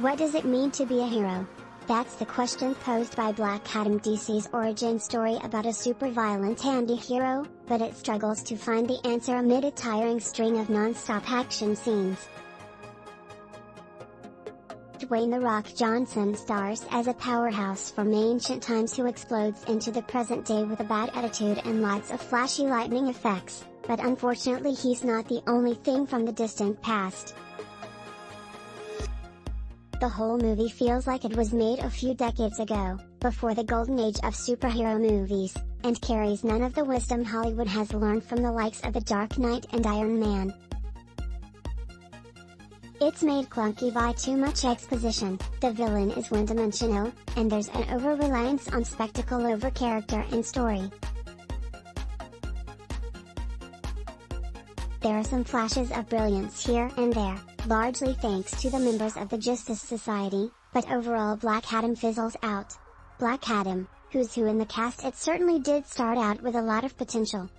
What does it mean to be a hero? That's the question posed by Black Adam, DC's origin story about a super-violent anti-hero, but it struggles to find the answer amid a tiring string of non-stop action scenes. Dwayne "The Rock" Johnson stars as a powerhouse from ancient times who explodes into the present day with a bad attitude and lots of flashy lightning effects, but unfortunately he's not the only thing from the distant past. The whole movie feels like it was made a few decades ago, before the golden age of superhero movies, and carries none of the wisdom Hollywood has learned from the likes of The Dark Knight and Iron Man. It's made clunky by too much exposition, the villain is one-dimensional, and there's an over-reliance on spectacle over character and story. There are some flashes of brilliance here and there, largely thanks to the members of the Justice Society, but overall Black Adam fizzles out. Black Adam, who's who in the cast, it certainly did start out with a lot of potential.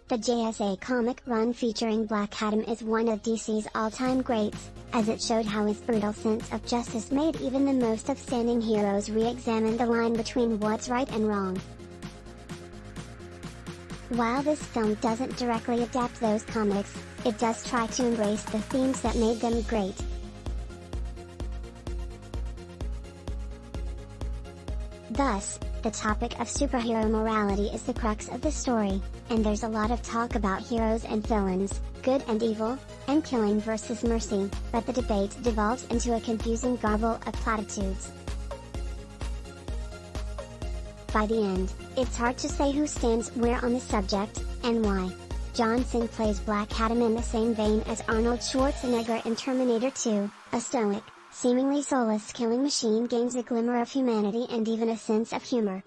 The JSA comic run featuring Black Adam is one of DC's all-time greats, as it showed how his brutal sense of justice made even the most upstanding heroes re-examine the line between what's right and wrong. While this film doesn't directly adapt those comics, it does try to embrace the themes that made them great. Thus, the topic of superhero morality is the crux of the story, and there's a lot of talk about heroes and villains, good and evil, and killing versus mercy, but the debate devolves into a confusing garble of platitudes. By the end, it's hard to say who stands where on the subject, and why. Johnson plays Black Adam in the same vein as Arnold Schwarzenegger in Terminator 2, a stoic, seemingly soulless killing machine gains a glimmer of humanity and even a sense of humor.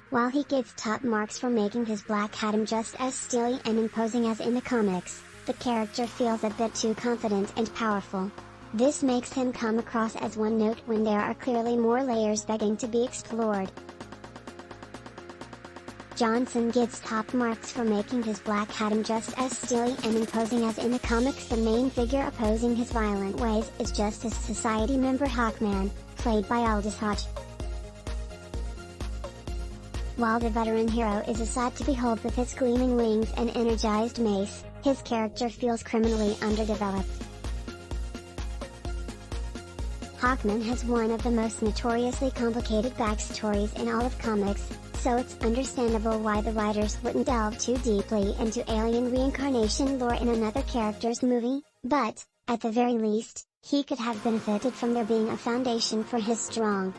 While he gets top marks for making his Black Adam just as steely and imposing as in the comics, the character feels a bit too confident and powerful. This makes him come across as one note when there are clearly more layers begging to be explored. Johnson gets top marks for making his Black Adam just as steely and imposing as in the comics. The main figure opposing his violent ways is Justice Society member Hawkman, played by Aldis Hodge. While the veteran hero is a sight to behold with his gleaming wings and energized mace, his character feels criminally underdeveloped. Hawkman has one of the most notoriously complicated backstories in all of comics, so it's understandable why the writers wouldn't delve too deeply into alien reincarnation lore in another character's movie, but, at the very least, he could have benefited from there being a foundation for his strong,